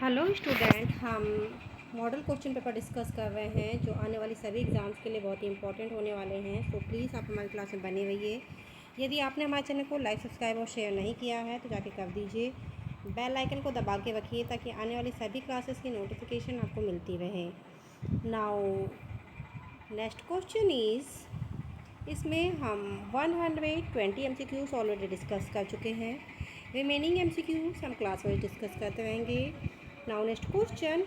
Hello student, हम model question paper discuss कर रहे हैं जो आने वाली सभी एग्ज़ाम्स के लिए बहुत ही इंपॉर्टेंट होने वाले हैं। तो प्लीज़ आप हमारी क्लास में बने रहिए। यदि आपने हमारे चैनल को लाइक, सब्सक्राइब और शेयर नहीं किया है तो जाके कर दीजिए। बेल आइकन को दबा के रखिए ताकि आने वाली सभी क्लासेस की नोटिफिकेशन आपको मिलती रहे। नाउ नेक्स्ट क्वेश्चन इसमें हम 120 MCQs ऑलरेडी डिस्कस कर चुके हैं। रिमेनिंग MCQs हम क्लास वाइज डिस्कस करते रहेंगे। Now next question,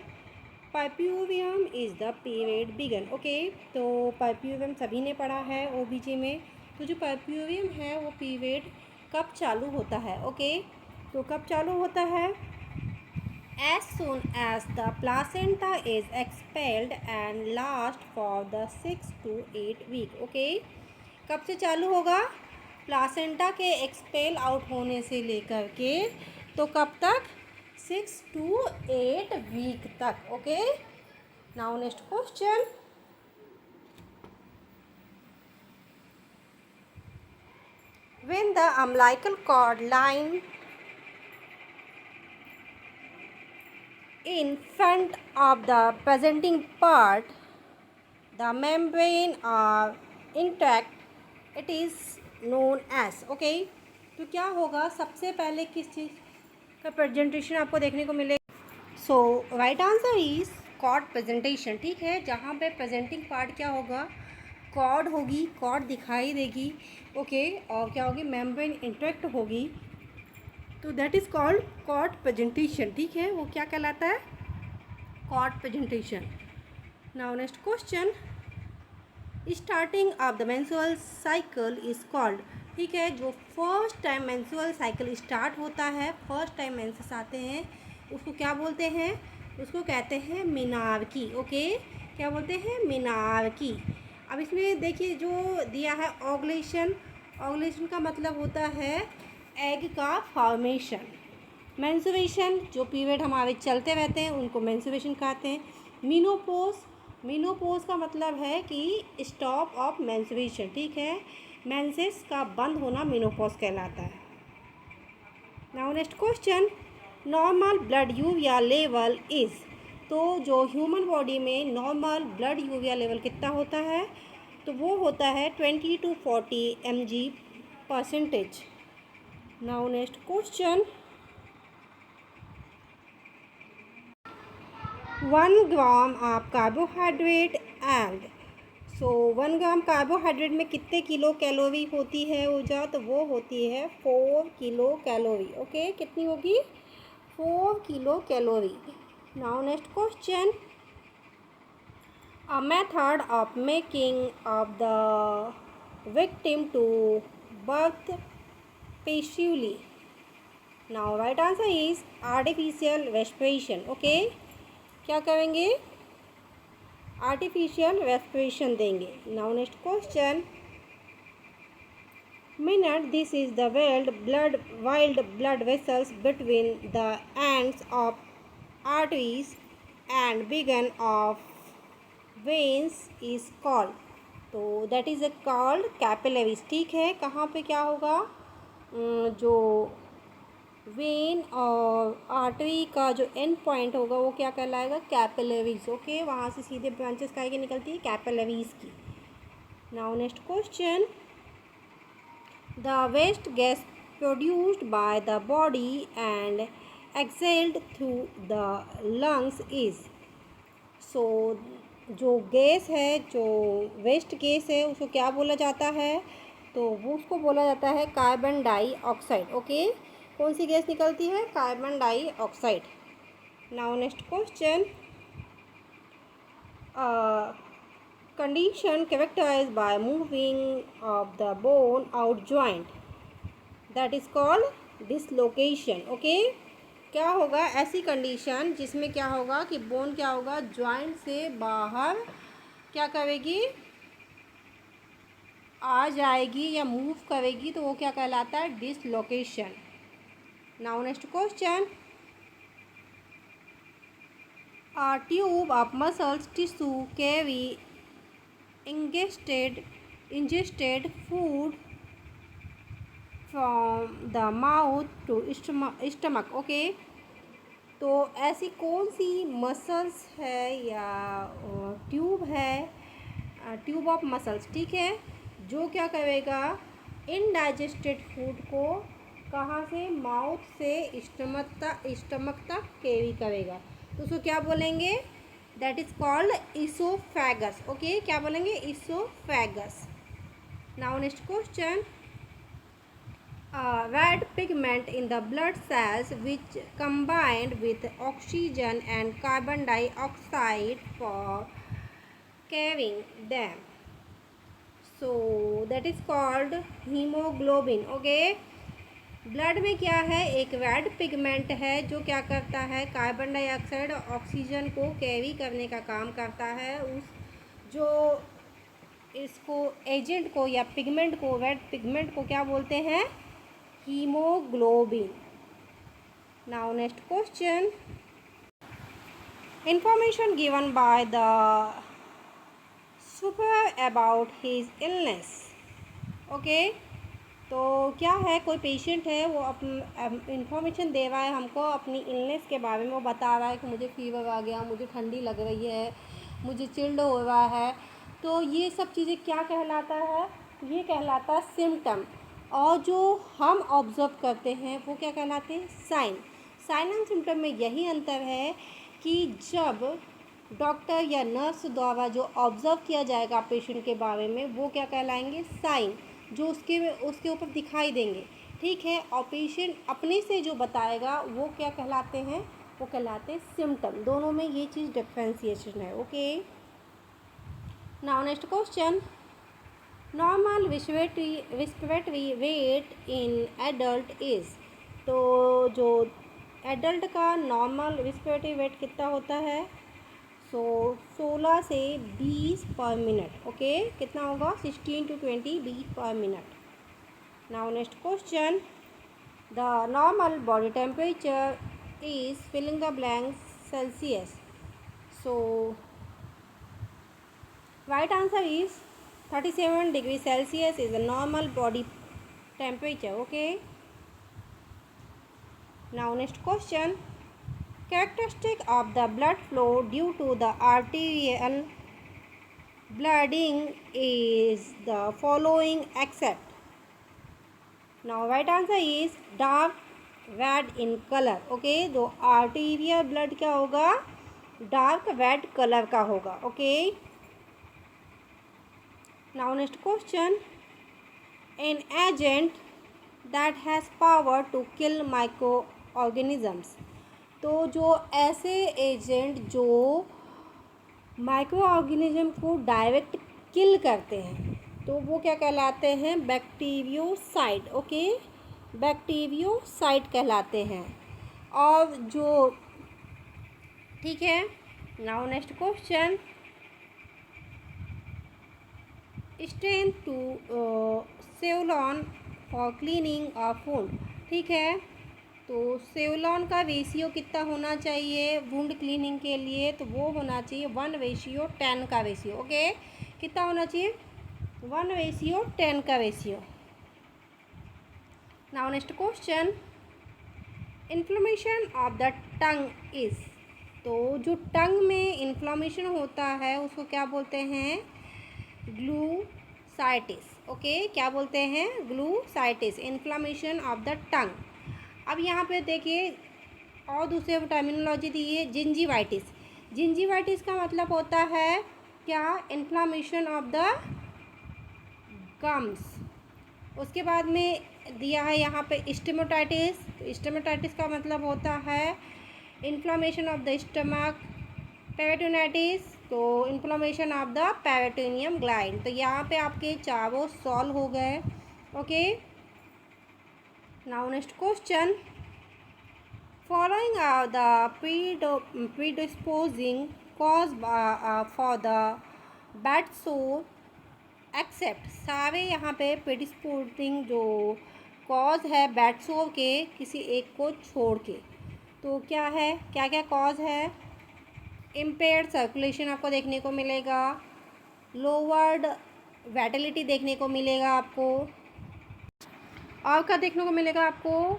puerperium is the period begin. Okay, तो परप्यूवियम सभी ने पढ़ा है ओबीजे में। तो जो परप्यूवियम है वो पीरियड कब चालू होता है? ओके, तो कब चालू होता है? As soon as the placenta is expelled and last for the 6 to 8 week. Okay, कब से चालू होगा? प्लासेंटा के एक्सपेल आउट होने से लेकर के तो कब तक? 6 to 8 वीक तक। Okay, now next question, when the umbilical cord line in front of the presenting part, the membrane are intact, it is known as। Okay, तो क्या होगा? सबसे पहले किस चीज़ का प्रेजेंटेशन आपको देखने को मिलेगा? So right answer is cord presentation. ठीक है, जहाँ पे प्रेजेंटिंग पार्ट क्या होगा? कॉर्ड होगी, कॉर्ड दिखाई देगी। ओके, और क्या होगी? मेम्ब्रेन इंटैक्ट होगी, तो that is called cord presentation. ठीक है, वो क्या कहलाता है? Cord presentation. Now next question, starting of the menstrual cycle is called. ठीक है, जो first time menstrual cycle start होता है, फर्स्ट टाइम मेंसेस आते हैं, उसको क्या बोलते हैं? उसको कहते हैं मेनार्की। ओके, क्या बोलते हैं? मेनार्की। अब इसमें देखिए जो दिया है ओवुलेशन। ओवुलेशन का मतलब होता है एग का फॉर्मेशन। मेंस्ट्रुएशन, जो पीरियड हमारे चलते रहते हैं उनको मेंस्ट्रुएशन कहते हैं। मीनोपॉज, मीनोपॉज का मतलब है कि स्टॉप ऑफ मेंस्ट्रुएशन। ठीक है, मेंसेस का बंद होना मीनोपॉज कहलाता है। Now next question, normal blood urea level is. तो जो ह्यूमन बॉडी में नॉर्मल ब्लड यूरिया लेवल कितना होता है? तो वो होता है 20 to 40 mg%। Now next question, 1 gram of carbohydrate and. So 1 gram carbohydrate में कितने किलो कैलोरी होती है ऊर्जा? तो वो होती है 4 किलो कैलोरी। ओके, कितनी होगी? 4 kilo calorie. Now next question, a method of making of the victim to birth passively. Now right answer is artificial respiration. Okay, क्या करेंगे? आर्टिफिशियल रेस्पिरेशन देंगे। Now next question, minute this is the wild blood vessels between the ends of arteries and begin of veins is called. तो that is called capillaries. ठीक है, कहाँ पे क्या होगा? जो वेन और आर्टरी का जो एंड पॉइंट होगा वो क्या कहलाएगा? कैपिलरीज। ओके, वहाँ से सीधे ब्रांचेस काहे की निकलती है? कैपिलरीज की। Now next question, the waste gas produced by the body and exhaled through the lungs is. So जो गैस है, जो वेस्ट गैस है, उसको क्या बोला जाता है? तो वो उसको बोला जाता है कार्बन डाइऑक्साइड। ओके, कौन सी गैस निकलती है? Carbon dioxide. Now next question, condition characterised by moving of the bone out joint, that is called dislocation. Okay, क्या होगा? ऐसी कंडीशन जिसमें क्या होगा कि बोन क्या होगा? जॉइंट से बाहर क्या करेगी? आ जाएगी या मूव करेगी, तो वो क्या कहलाता है? Dislocation. Now next question, a tube of muscles tissue carry ingested food from the mouth to stomach. Okay, तो ऐसी कौन सी मसल्स है या ट्यूब है, ट्यूब ऑफ मसल्स, ठीक है, जो क्या करेगा, इनडाइजेस्टेड फूड को कहाँ से, माउथ से स्टमक तक कैरी करेगा। तो उसको क्या बोलेंगे, that is called oesophagus. Okay, क्या बोलेंगे, oesophagus. Now next question, red pigment in the blood cells which combined with oxygen and carbon dioxide for carrying them, so that is called hemoglobin। Okay, blood में क्या है, एक red pigment है जो क्या करता है, कार्बन डाइऑक्साइड और ऑक्सीजन को कैरी करने का काम करता है। उस जो इसको एजेंट को या पिगमेंट को, रेड पिगमेंट को क्या बोलते हैं, haemoglobin. Now next question, information given by the super about his illness. Okay, तो क्या है, कोई पेशेंट है, वो अपनी इंफॉर्मेशन दे रहा है हमको अपनी इलनेस के बारे में। वो बता रहा है कि मुझे फीवर आ गया, मुझे ठंडी लग रही है, मुझे चिल्ड हो रहा है। तो ये सब चीज़ें क्या कहलाता है, ये कहलाता है सिम्टम। और जो हम ऑब्ज़र्व करते हैं वो क्या कहलाते हैं, साइन। साइन एंड सिम्टम में यही अंतर है कि जब डॉक्टर या नर्स द्वारा जो ऑब्ज़र्व किया जाएगा पेशेंट के बारे में, वो क्या कहलाएंगे, साइन, जो उसके ऊपर दिखाई देंगे, ठीक है। और पेशेंट अपने से जो बताएगा वो क्या कहलाते हैं, वो कहलाते हैं सिम्टम। दोनों में ये चीज़ डिफ्रेंसिएशन है। Okay, now next question, normal respiratory rate in adult is. तो जो एडल्ट का नॉर्मल रिस्पिरेटरी रेट कितना होता है, 16 से 20 पर मिनट। ओके, कितना होगा, 16 to 20 बीट पर minute. Now next question, the normal body temperature is filling the blank Celsius. So right answer is 37 degree Celsius is a normal body temperature. Okay, now next question, characteristic of the blood flow due to the arterial blooding is the following except. Now right answer is dark red in color. Okay, तो arterial blood क्या होगा, dark red color का होगा। Okay, now next question, an agent that has power to kill microorganisms। तो जो ऐसे agent जो micro organism को डायरेक्ट किल करते हैं, तो वो क्या कहलाते हैं, बैक्टीरियोसाइड। ओके, बैक्टीरियोसाइड कहलाते हैं। और जो, ठीक है, now next question, strain to Savlon for cleaning of wound. ठीक है, तो सेवलॉन का रेशियो कितना होना चाहिए वुंड क्लीनिंग के लिए, तो वो होना चाहिए 1:10 का रेशियो। ओके, कितना होना चाहिए, 1:10 का ratio. Now next question, inflammation of the tongue is. तो जो टंग में इन्फ्लेमेशन होता है उसको क्या बोलते हैं, ग्लूसाइटिस। ओके, क्या बोलते हैं, ग्लूसाइटिस, इन्फ्लेमेशन ऑफ द टंग। अब यहाँ पे देखिए और दूसरे टर्मिनोलॉजी दी है, जिंजीवाइटिस। जिंजीवाइटिस का मतलब होता है क्या, इन्फ्लेमेशन ऑफ द गम्स। उसके बाद में दिया है यहाँ पे स्टोमेटाइटिस। स्टोमेटाइटिस का मतलब होता है inflammation of the stomach. Peritonitis, तो inflammation of the peritoneum gland. तो यहाँ पे आपके चारों सॉल्व हो गए। Okay, now next question, following are the predisposing cause for the bed sore except. सारे यहाँ पे प्रीडिस्पोजिंग जो कॉज है बैड सोर के, किसी एक को छोड़ के, तो क्या है, क्या क्या कॉज है, इम्पेयर्ड सर्कुलेशन आपको देखने को मिलेगा, लोवर्ड वैटिलिटी देखने को मिलेगा आपको, और क्या देखने को मिलेगा आपको,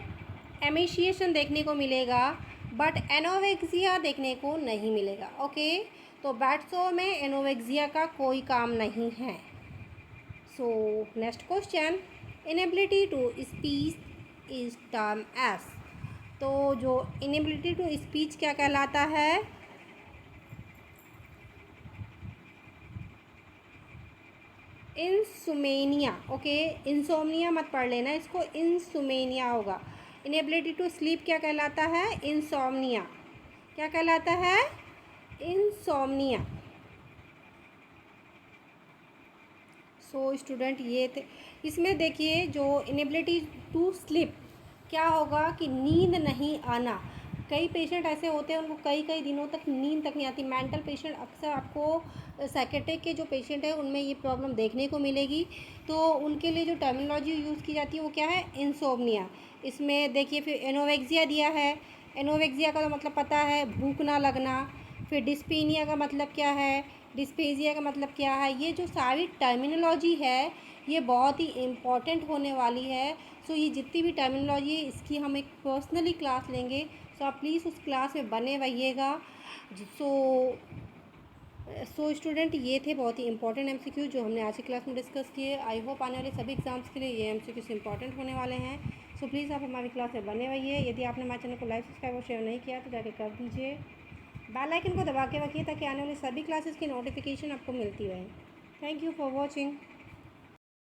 एमिशिएशन देखने को मिलेगा, बट एनोरेक्सिया देखने को नहीं मिलेगा। ओके, तो बैट्सो में एनोरेक्सिया का कोई काम नहीं है। So next question, inability to speech is term as. तो जो इनेबिलिटी टू स्पीच क्या कहलाता है? इंसोमेनिया। ओके, इंसोमनिया मत पढ़ लेना इसको, इंसोमेनिया होगा। इनेबिलिटी टू स्लीप क्या कहलाता है? इंसोमनिया। क्या कहलाता है? इंसोमनिया। सो स्टूडेंट ये थे, इसमें देखिए जो इनेबिलिटी टू स्लीप क्या होगा कि नींद नहीं आना। कई पेशेंट ऐसे होते हैं उनको कई कई दिनों तक नींद तक नहीं आती। मेंटल पेशेंट अक्सर आपको साइकेट्रिक के जो पेशेंट है उनमें ये प्रॉब्लम देखने को मिलेगी। तो उनके लिए जो टर्मिनोलॉजी यूज़ की जाती है वो क्या है? इंसोम्निया। इसमें देखिए फिर एनोरेक्सिया दिया है। एनोरेक्सिया का तो मतलब पता है, भूख ना लगना। फिर डिस्पीनिया का मतलब क्या है? डिस्पेजिया का मतलब क्या है? ये जो सारी टर्मिनोलॉजी है ये बहुत ही इम्पॉर्टेंट होने वाली है। सो ये जितनी भी टर्मिनोलॉजी है इसकी हम एक पर्सनली क्लास लेंगे। सो आप प्लीज़ उस क्लास में बने रहिएगा। सो स्टूडेंट ये थे बहुत ही इंपॉर्टेंट एमसीक्यू जो हमने आज की क्लास में डिस्कस किए। आई होप आने वाले सभी एग्जाम्स के लिए ये एमसीक्यूज इंपॉर्टेंट होने वाले हैं। सो प्लीज़ आप हमारी क्लास में बने रहिए। यदि आपने हमारे चैनल को लाइक, सब्सक्राइब और शेयर नहीं किया तो जाके कर दीजिए। बेल आइकन को दबा के रखिए ताकि आने वाली सभी क्लासेस की नोटिफिकेशन आपको मिलती रहे। Thank you for watching.